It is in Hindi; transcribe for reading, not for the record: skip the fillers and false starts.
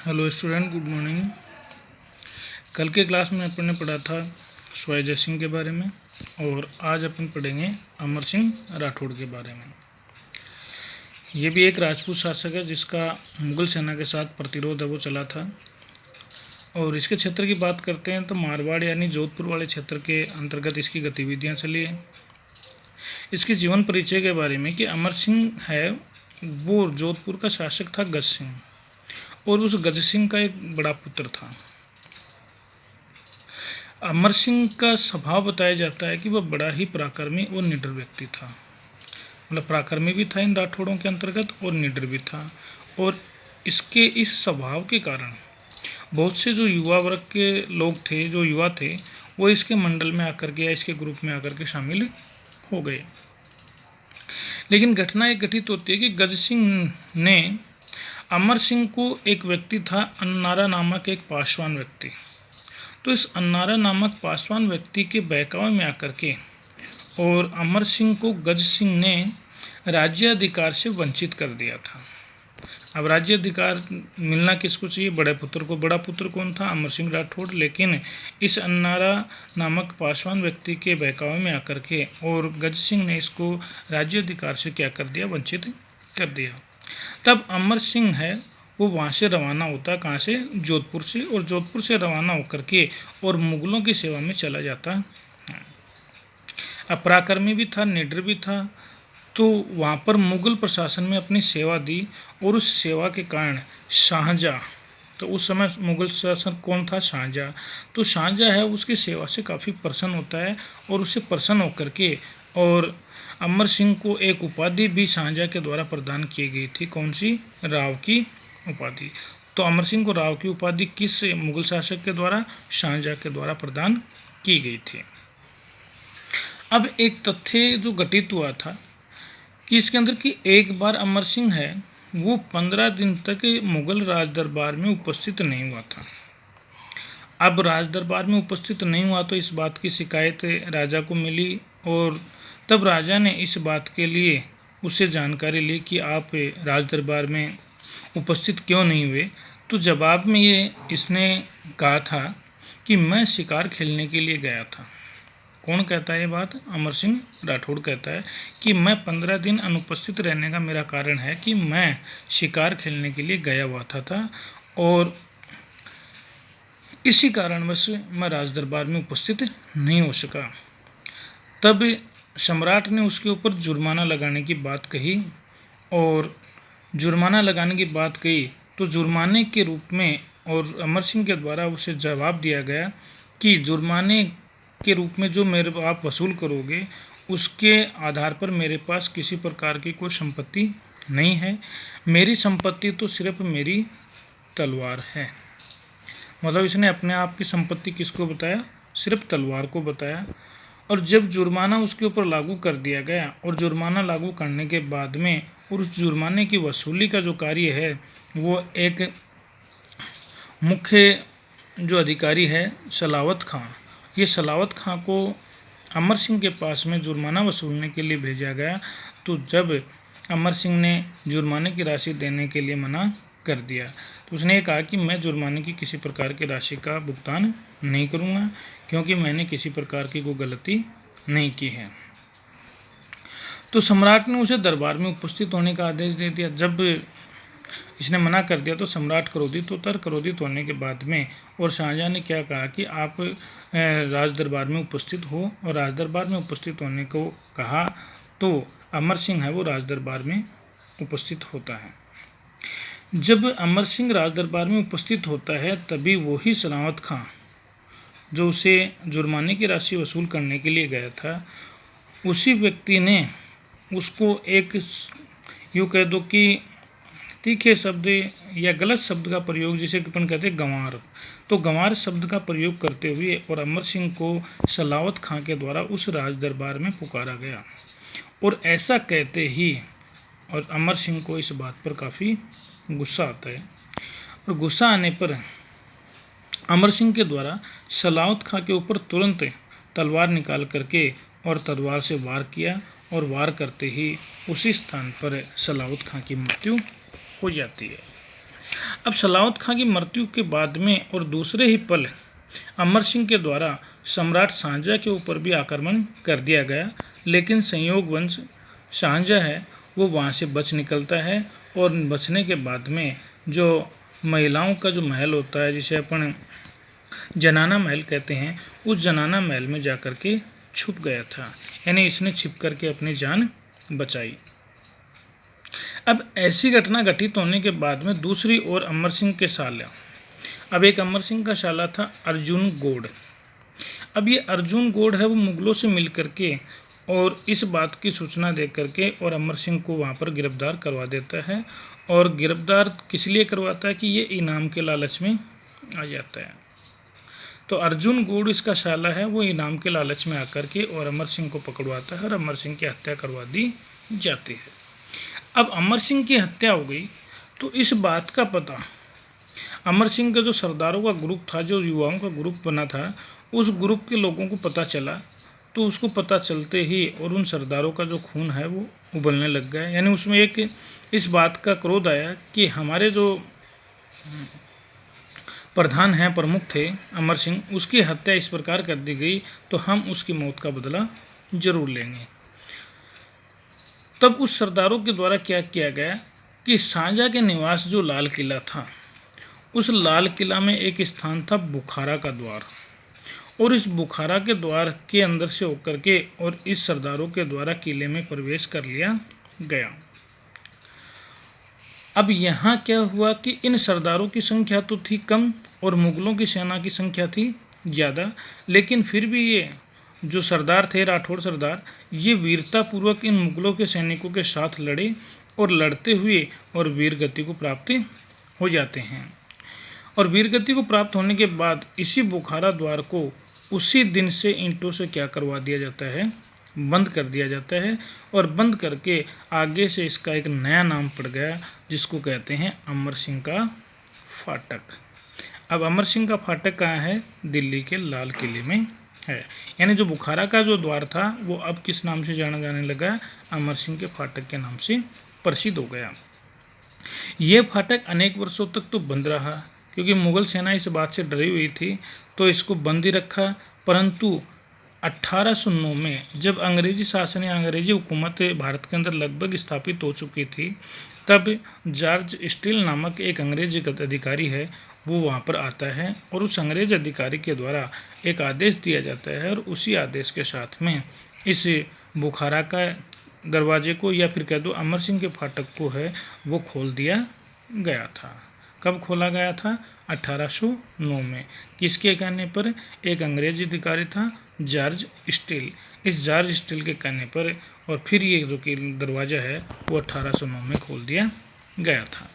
Hello student, good morning. कल के क्लास में अपन ने पढ़ा था स्वाई जय सिंह के बारे में और आज अपन पढ़ेंगे अमर सिंह राठौड़ के बारे में। ये भी एक राजपूत शासक है जिसका मुगल सेना के साथ प्रतिरोध है वो चला था। और इसके क्षेत्र की बात करते हैं तो मारवाड़ यानी जोधपुर वाले क्षेत्र के अंतर्गत इसकी गतिविधियाँ चली है। इसके जीवन परिचय के बारे में कि अमर सिंह है वो जोधपुर का शासक था गज सिंह, और उस गज सिंह का एक बड़ा पुत्र था। अमर सिंह का स्वभाव बताया जाता है कि वह बड़ा ही पराक्रमी और निडर व्यक्ति था। मतलब पराक्रमी भी था इन राठौड़ों के अंतर्गत और निडर भी था। और इसके इस स्वभाव के कारण बहुत से जो युवा वर्ग के लोग थे, जो युवा थे, वो इसके मंडल में आकर के या इसके ग्रुप में आकर के शामिल हो गए। लेकिन घटना एक घटित होती है कि गज सिंह ने अमर सिंह को, एक व्यक्ति था अन्नारा नामक एक पासवान व्यक्ति, तो इस अन्नारा नामक पासवान व्यक्ति के बहकावे में आकर के और अमर सिंह को गज सिंह ने राज्याधिकार से वंचित कर दिया था। अब राज्याधिकार मिलना किसको चाहिए? बड़े पुत्र को। बड़ा पुत्र कौन था? अमर सिंह राठौड़। लेकिन इस अन्नारा नामक पासवान व्यक्ति के बहकावे में आकर के और गज सिंह ने इसको राज्याधिकार से क्या कर दिया? वंचित कर दिया। तब अमर सिंह है वो वहाँ से रवाना होता, कहाँ से? जोधपुर से। और जोधपुर से रवाना होकर के और मुगलों की सेवा में चला जाता है। अब पराक्रमी भी था, निडर भी था, तो वहाँ पर मुगल प्रशासन में अपनी सेवा दी और उस सेवा के कारण शाहजहाँ, तो उस समय मुगल शासक कौन था? शाहजहाँ। तो शाहजहाँ है उसकी सेवा से काफ़ी प्रसन्न होता है और उससे प्रसन्न होकर के और अमर सिंह को एक उपाधि भी शाहजहाँ के द्वारा प्रदान की गई थी। कौन सी? राव की उपाधि। तो अमर सिंह को राव की उपाधि किस मुगल शासक के द्वारा? शाहजहाँ के द्वारा प्रदान की गई थी। अब एक तथ्य जो घटित हुआ था कि इसके अंदर कि एक बार अमर सिंह है वो 15 दिन तक मुगल राज दरबार में उपस्थित नहीं हुआ था। अब राज दरबार में उपस्थित नहीं हुआ तो इस बात की शिकायत राजा को मिली और तब राजा ने इस बात के लिए उससे जानकारी ली कि आप राज दरबार में उपस्थित क्यों नहीं हुए। तो जवाब में ये इसने कहा था कि मैं शिकार खेलने के लिए गया था। कौन कहता है ये बात? अमर सिंह राठौड़ कहता है कि मैं 15 दिन अनुपस्थित रहने का मेरा कारण है कि मैं शिकार खेलने के लिए गया हुआ था और इसी कारणवश मैं राज दरबार में उपस्थित नहीं हो सका। तब सम्राट ने उसके ऊपर जुर्माना लगाने की बात कही और जुर्माना लगाने की बात कही तो जुर्माने के रूप में और अमर सिंह के द्वारा उसे जवाब दिया गया कि जुर्माने के रूप में जो मेरे आप वसूल करोगे उसके आधार पर मेरे पास किसी प्रकार की कोई संपत्ति नहीं है। मेरी संपत्ति तो सिर्फ मेरी तलवार है। मतलब इसने अपने आप की संपत्ति किसको बताया? सिर्फ तलवार को बताया। और जब जुर्माना उसके ऊपर लागू कर दिया गया और जुर्माना लागू करने के बाद में और उस जुर्माने की वसूली का जो कार्य है वो एक मुख्य जो अधिकारी है सलावत खां, ये सलावत खां को अमर सिंह के पास में जुर्माना वसूलने के लिए भेजा गया। तो जब अमर सिंह ने जुर्माने की राशि देने के लिए मना कर दिया तो उसने ये कहा कि मैं जुर्माने की किसी प्रकार की राशि का भुगतान नहीं करूँगा क्योंकि मैंने किसी प्रकार की कोई गलती नहीं की है। तो सम्राट ने उसे दरबार में उपस्थित होने का आदेश दे दिया। जब इसने मना कर दिया तो सम्राट क्रोधित होता है। क्रोधित होने के बाद में और शाहजहाँ ने क्या कहा कि आप राज दरबार में उपस्थित हो, और राज दरबार में उपस्थित होने को कहा तो अमर सिंह है वो राज दरबार में उपस्थित होता है। जब अमर सिंह राज दरबार में उपस्थित होता है तभी वही सलावत खां जो उसे जुर्माने की राशि वसूल करने के लिए गया था, उसी व्यक्ति ने उसको एक यूँ कह दो कि तीखे शब्द या गलत शब्द का प्रयोग, जिसे अपन कहते हैं गंवार, तो गंवार शब्द का प्रयोग करते हुए और अमर सिंह को सलावत खां के द्वारा उस राज दरबार में पुकारा गया। और ऐसा कहते ही और अमर सिंह को इस बात पर काफ़ी गुस्सा आता है और गुस्सा आने पर अमर सिंह के द्वारा सलावत खां के ऊपर तुरंत तलवार निकाल करके और तलवार से वार किया और वार करते ही उसी स्थान पर सलावत खां की मृत्यु हो जाती है। अब सलावत खां की मृत्यु के बाद में और दूसरे ही पल अमर सिंह के द्वारा सम्राट शाहजहाँ के ऊपर भी आक्रमण कर दिया गया, लेकिन संयोगवश शाहजहाँ है वो वहाँ से बच निकलता है और बचने के बाद में जो महिलाओं का जो महल होता है जिसे अपन जनाना महल कहते हैं, उस जनाना महल में जाकर के छुप गया था, यानी इसने छिप करके अपनी जान बचाई। अब ऐसी घटना घटित होने के बाद में दूसरी ओर अमर सिंह के साला, अब एक अमर सिंह का साला था अर्जुन गौड़। अब ये अर्जुन गौड़ है वो मुगलों से मिल करके और इस बात की सूचना दे करके और अमर सिंह को वहाँ पर गिरफ्तार करवा देता है, और गिरफ्तार किस लिए करवाता है कि ये इनाम के लालच में आ जाता है। तो अर्जुन गौड़ इसका साला है वो इनाम के लालच में आकर के और अमर सिंह को पकड़वाता है और अमर सिंह की हत्या करवा दी जाती है। अब अमर सिंह की हत्या हो गई तो इस बात का पता अमर सिंह का जो सरदारों का ग्रुप था, जो युवाओं का ग्रुप बना था, उस ग्रुप के लोगों को पता चला। तो उसको पता चलते ही और उन सरदारों का जो खून है वो उबलने लग गया, यानी उसमें एक इस बात का क्रोध आया कि हमारे जो प्रधान हैं, प्रमुख थे अमर सिंह, उसकी हत्या इस प्रकार कर दी गई तो हम उसकी मौत का बदला जरूर लेंगे। तब उस सरदारों के द्वारा क्या किया गया कि शाहजहाँ के निवास जो लाल किला था, उस लाल किला में एक स्थान था बुखारा का द्वार, और इस बुखारा के द्वार के अंदर से होकर के और इस सरदारों के द्वारा किले में प्रवेश कर लिया गया। अब यहाँ क्या हुआ कि इन सरदारों की संख्या तो थी कम और मुगलों की सेना की संख्या थी ज़्यादा, लेकिन फिर भी ये जो सरदार थे, राठौड़ सरदार, ये वीरतापूर्वक इन मुगलों के सैनिकों के साथ लड़े और लड़ते हुए और वीरगति को प्राप्त हो जाते हैं। और वीरगति को प्राप्त होने के बाद इसी बुखारा द्वार को उसी दिन से ईंटों से क्या करवा दिया जाता है, बंद कर दिया जाता है, और बंद करके आगे से इसका एक नया नाम पड़ गया जिसको कहते हैं अमर सिंह का फाटक। अब अमर सिंह का फाटक कहाँ है? दिल्ली के लाल किले में है। यानी जो बुखारा का जो द्वार था वो अब किस नाम से जाना जाने लगा? अमर सिंह के फाटक के नाम से प्रसिद्ध हो गया। ये फाटक अनेक वर्षों तक तो बंद रहा क्योंकि मुगल सेना इस बात से डरी हुई थी, तो इसको बंद ही रखा। परंतु 1809 में जब अंग्रेजी शासन या अंग्रेजी हुकूमत भारत के अंदर लगभग स्थापित हो चुकी थी, तब जॉर्ज स्टील नामक एक अंग्रेजी अधिकारी है वो वहाँ पर आता है और उस अंग्रेज अधिकारी के द्वारा एक आदेश दिया जाता है, और उसी आदेश के साथ में इस बुखारा का दरवाजे को या फिर कह दो अमर सिंह के फाटक को है वो खोल दिया गया था। कब खोला गया था? 1809 में। किसके कहने पर? एक अंग्रेजी अधिकारी था जॉर्ज स्टील। इस जॉर्ज स्टील के कहने पर और फिर ये जो कि दरवाज़ा है वो 1809 में खोल दिया गया था।